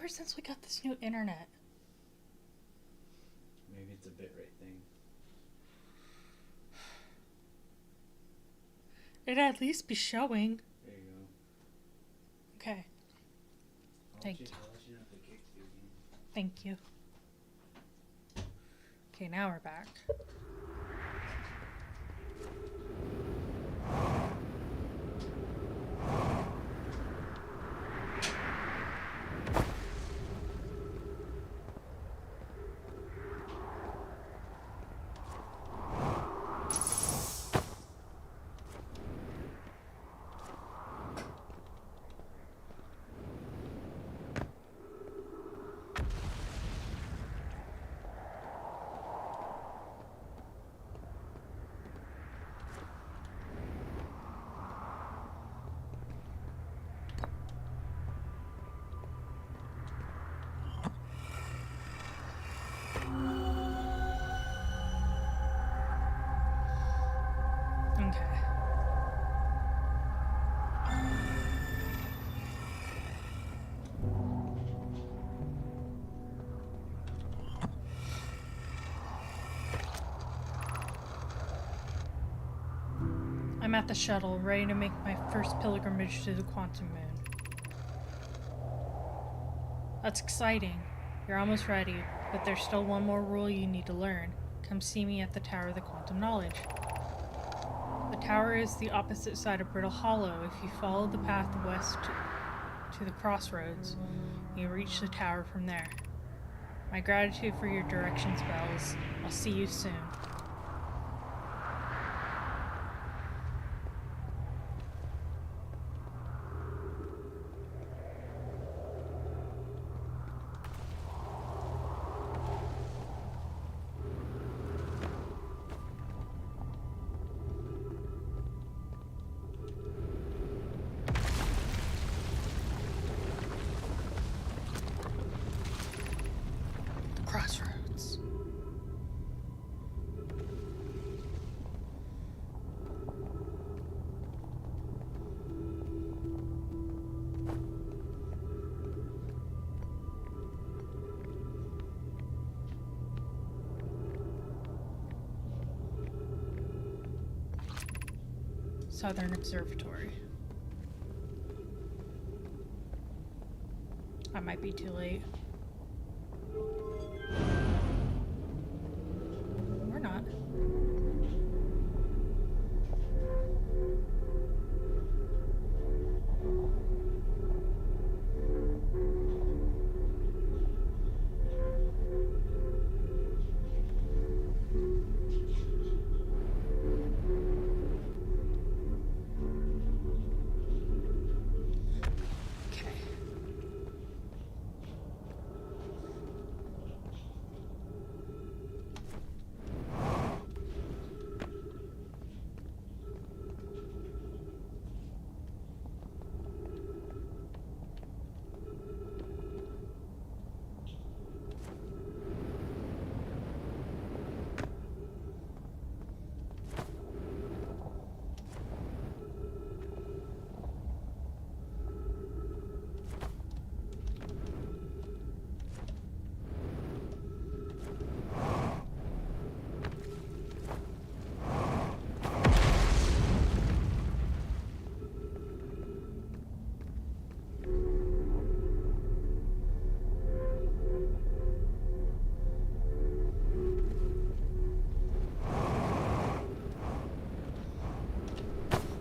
ever since we got this new internet. Maybe it's a bitrate thing. It'd at least be showing. There you go. Okay. Thank you. I'll let you know if it kicks you again. Thank you. Okay, now we're back. Okay. I'm at the shuttle, ready to make my first pilgrimage to the quantum moon. That's exciting. You're almost ready, but there's still one more rule you need to learn. Come see me at the Tower of the Quantum Knowledge. The tower is the opposite side of Brittle Hollow. If you follow the path west to the crossroads, you reach the tower from there. My gratitude for your directions, Bells. I'll see you soon. Crossroads. Southern Observatory. I might be too late. We're not. Okay.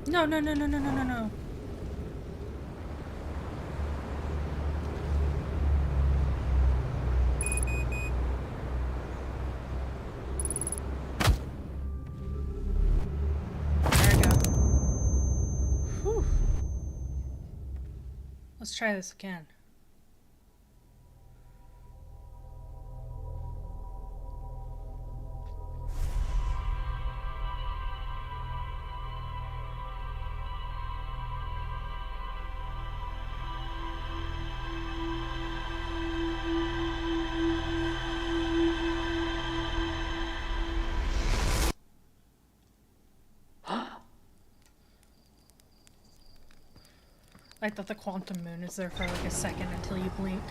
No, no, no, no, no, no, no, no. There we go. Whew. Let's try this again. I thought the quantum moon is there for like a second until you blink.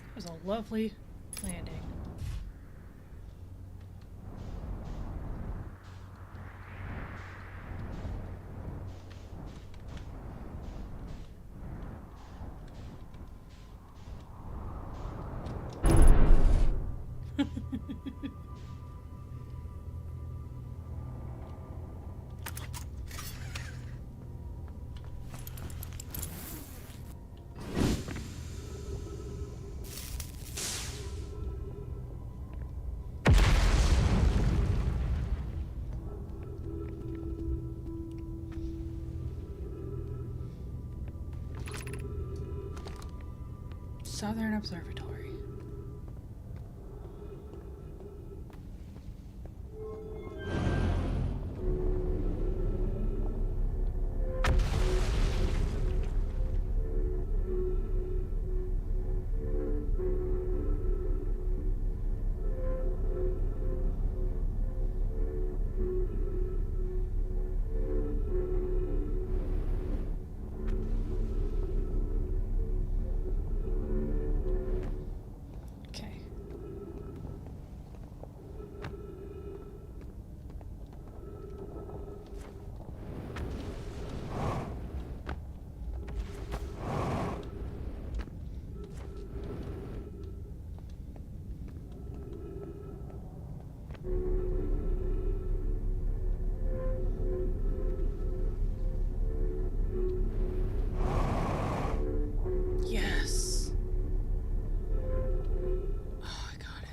It was a lovely landing. Southern Observatory. Okay. Yes. Oh, I got it.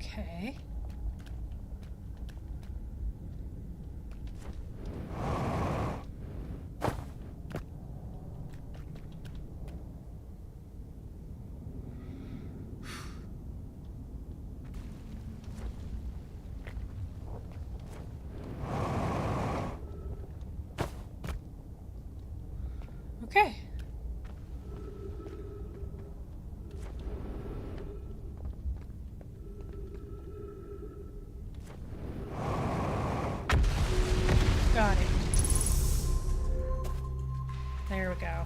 Okay. Okay. Got it. There we go.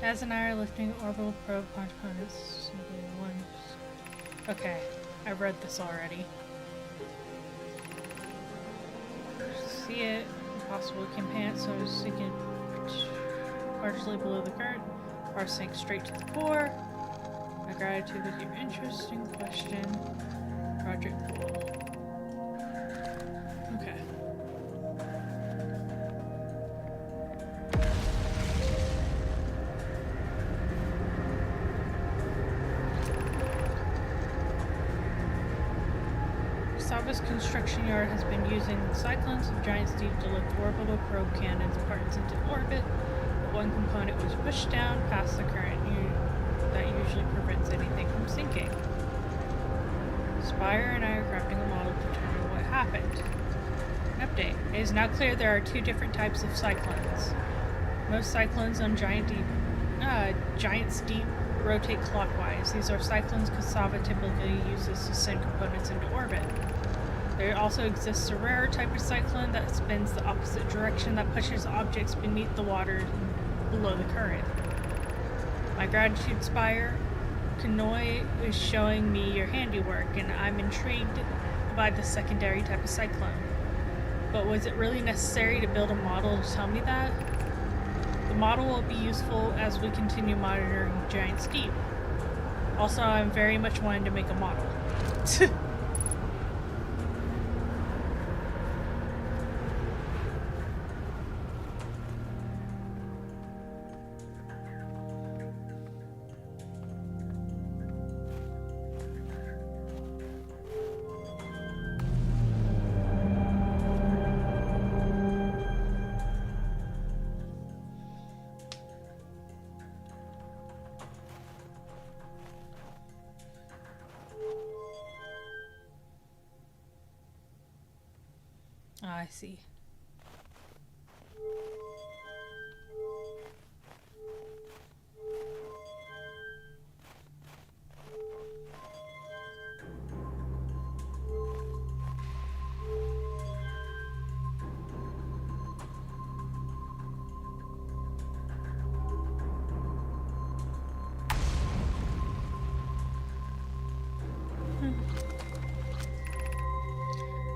As and I are lifting orbital probe components. Okay, I've read this already. See it. Impossible campaign, so I was sinking partially below the current, or sink straight to the core. My gratitude with your interesting question. Project Pool. Okay. Sava's construction yard has been using cyclones of Giant Steep to lift orbital probe cannons parts into orbit, but one component was pushed down past the current that usually prevents anything from sinking. Spire and I are crafting a model to determine what happened. An update. It is now clear there are two different types of cyclones. Most cyclones on Giant Steep rotate clockwise. These are cyclones Cassava typically uses to send components into orbit. There also exists a rarer type of cyclone that spins the opposite direction, that pushes objects beneath the water and below the current. My gratitude, Spire. Kanoi is showing me your handiwork, and I'm intrigued by the secondary type of cyclone. But was it really necessary to build a model to tell me that? The model will be useful as we continue monitoring Giant Steep. Also, I'm very much wanting to make a model. I see.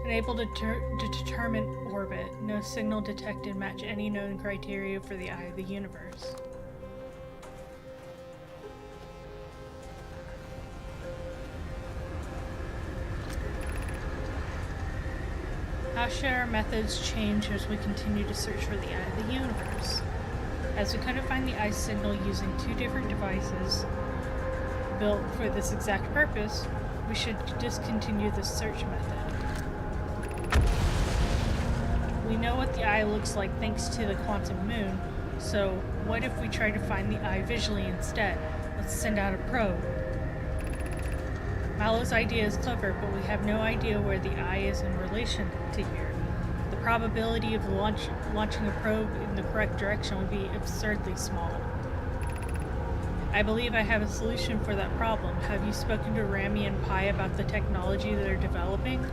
Unable to determine orbit. No signal detected match any known criteria for the eye of the universe. How should our methods change as we continue to search for the eye of the universe? As we couldn't find the eye signal using two different devices built for this exact purpose, we should discontinue the search method. We know what the eye looks like thanks to the quantum moon, so what if we try to find the eye visually instead? Let's send out a probe. Mallow's idea is clever, but we have no idea where the eye is in relation to here. The probability of launching a probe in the correct direction will be absurdly small. I believe I have a solution for that problem. Have you spoken to Rami and Pi about the technology they're developing?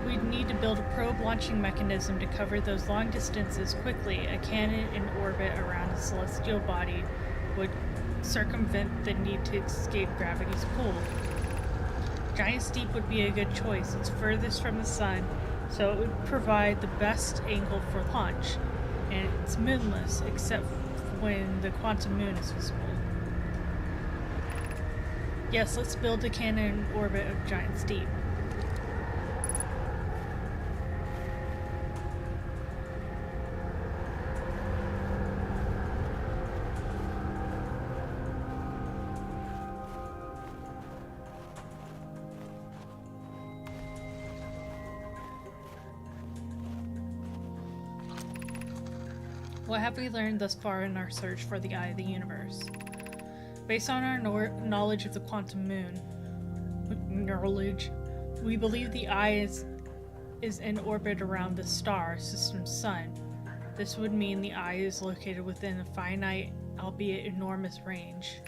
We'd need to build a probe launching mechanism to cover those long distances quickly. A cannon in orbit around a celestial body would circumvent the need to escape gravity's pull. Giant Steep would be a good choice. It's furthest from the sun, so it would provide the best angle for launch, and it's moonless except when the quantum moon is visible. Yes, let's build a cannon in orbit of Giant Steep. What have we learned thus far in our search for the eye of the universe? Based on our knowledge of the quantum moon, we believe the eye is in orbit around the star system's sun. This would mean the eye is located within a finite, albeit enormous, range.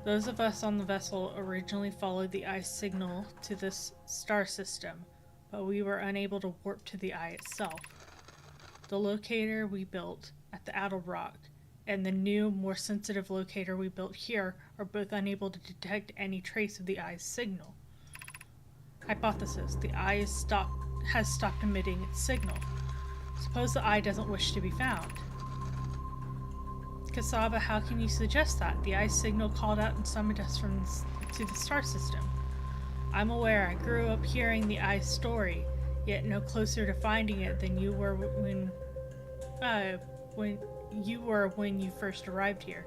Those of us on the vessel originally followed the eye's signal to this star system, but we were unable to warp to the eye itself. The locator we built at the Addle Rock and the new, more sensitive locator we built here are both unable to detect any trace of the eye's signal. Hypothesis: the eye has stopped emitting its signal. Suppose the eye doesn't wish to be found. Cassava, how can you suggest that? The eye's signal called out and summoned us to the star system. I'm aware I grew up hearing the eye's story, yet no closer to finding it than you were when you first arrived here.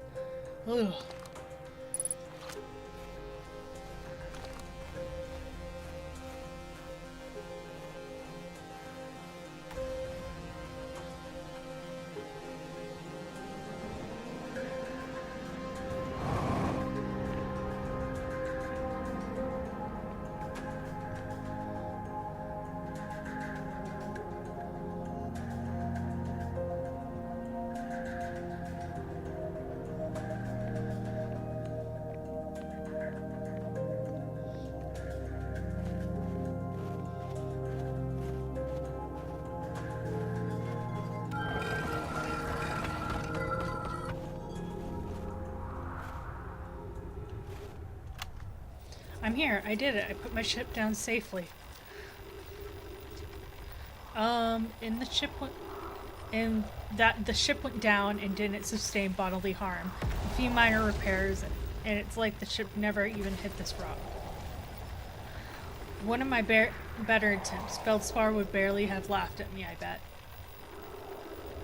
Ugh. I'm here. I did it. I put my ship down safely. The ship went down and didn't sustain bodily harm. A few minor repairs, and it's like the ship never even hit this rock. One of my better attempts. Feldspar would barely have laughed at me, I bet.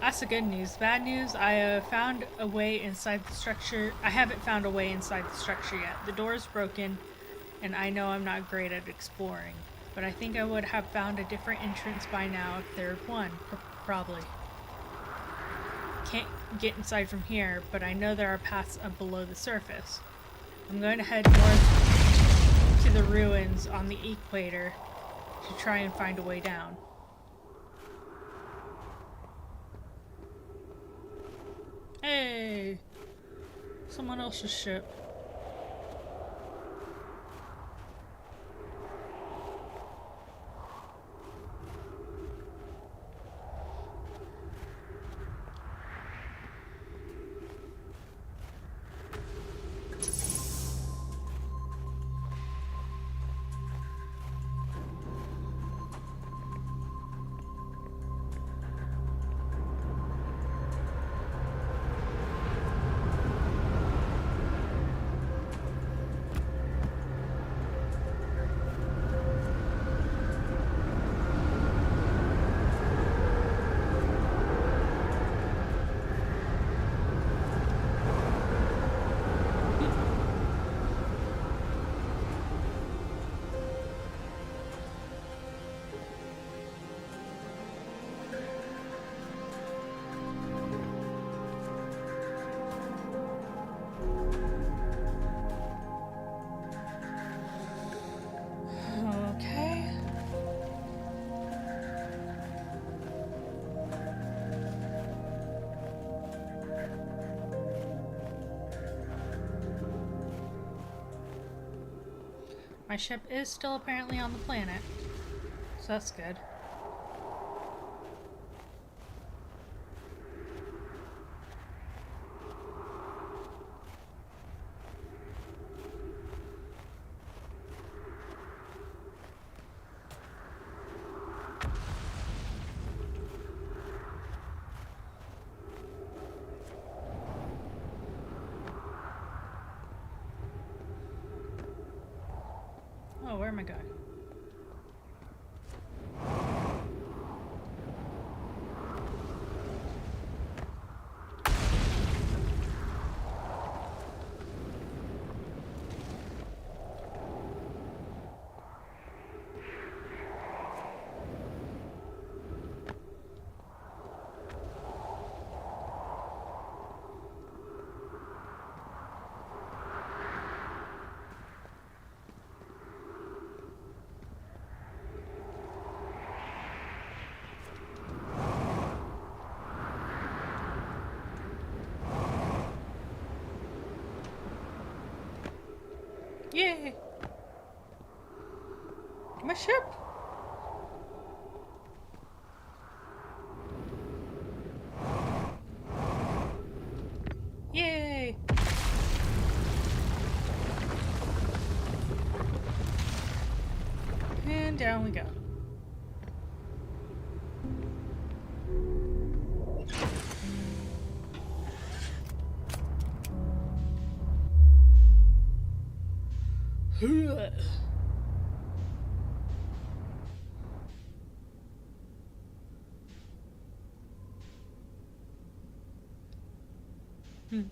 That's the good news. Bad news, I have found a way inside the structure. I haven't found a way inside the structure yet. The door is broken, and I know I'm not great at exploring, but I think I would have found a different entrance by now if there'd one, probably. Can't get inside from here, but I know there are paths up below the surface. I'm going to head north to the ruins on the equator to try and find a way down. Hey! Someone else's ship. My ship is still apparently on the planet, so that's good. Oh, where am I going? Yay! My ship! And down we go. Hmm.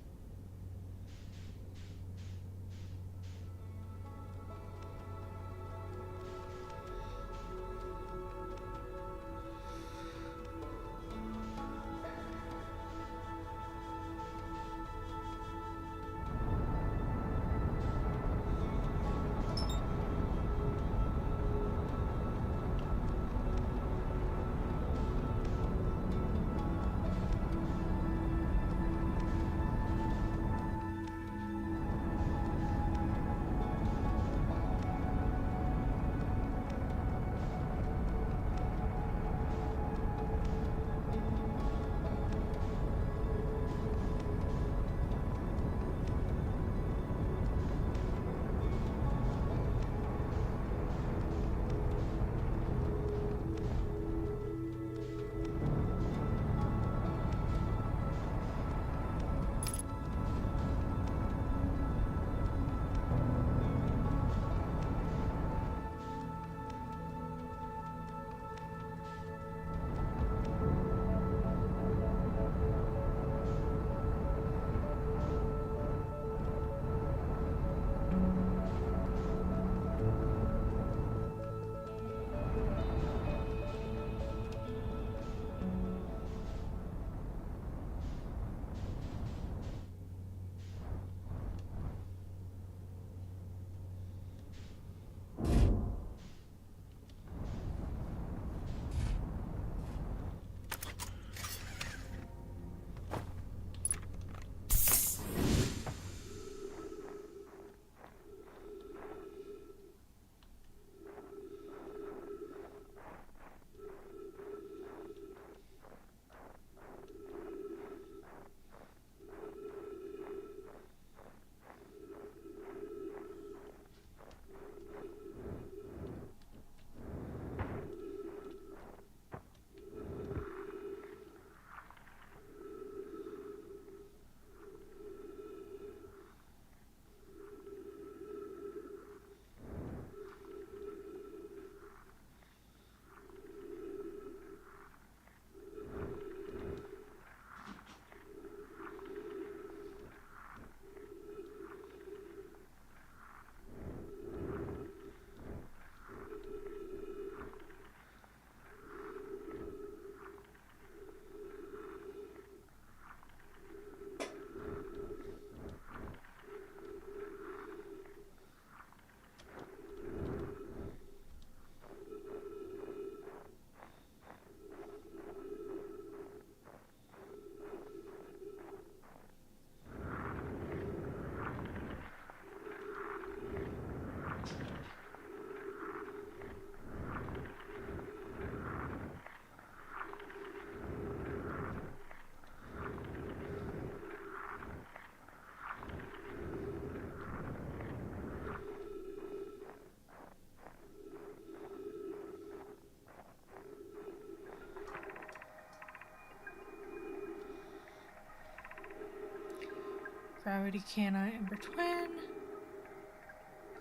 Gravity Canine Ember Twin.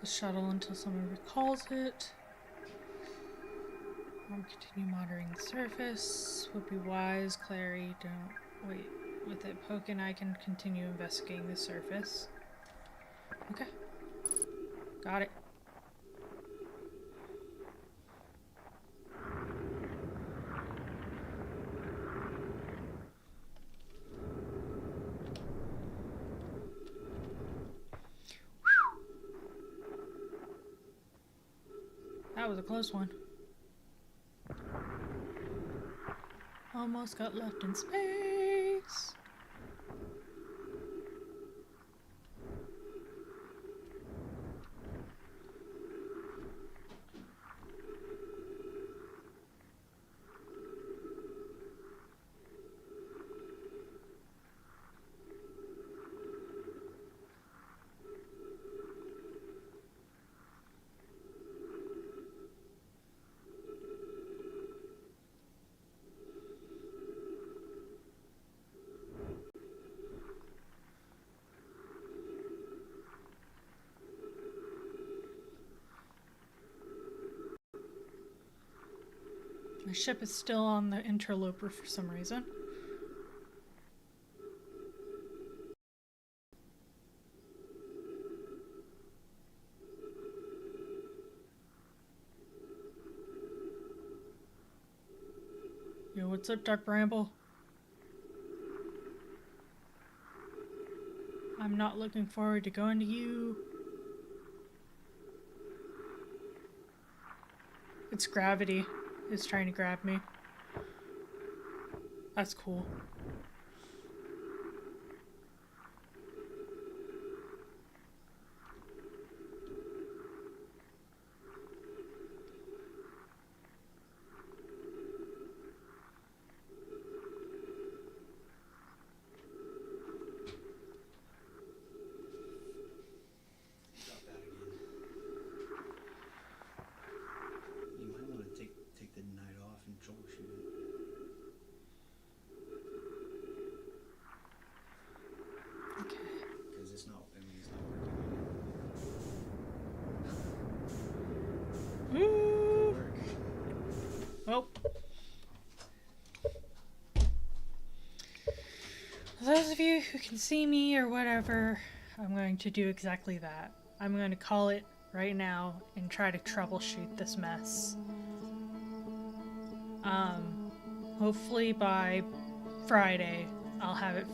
The shuttle until someone recalls it. Continue monitoring the surface. Would be wise. Clary, don't wait. With it poking, I can continue investigating the surface. Okay. Got it. That was a close one. Almost got left in space. My ship is still on the interloper for some reason. Yo, what's up, Dark Bramble? I'm not looking forward to going to you. It's gravity. It's trying to grab me. That's cool. Drop that again. You might want to take the night off and troubleshoot it. Okay. Because it's not, I mean, it's not working. Woo! Good work. Well. Those of you who can see me or whatever, I'm going to do exactly that. I'm going to call it right now and try to troubleshoot this mess. Hopefully by Friday, I'll have it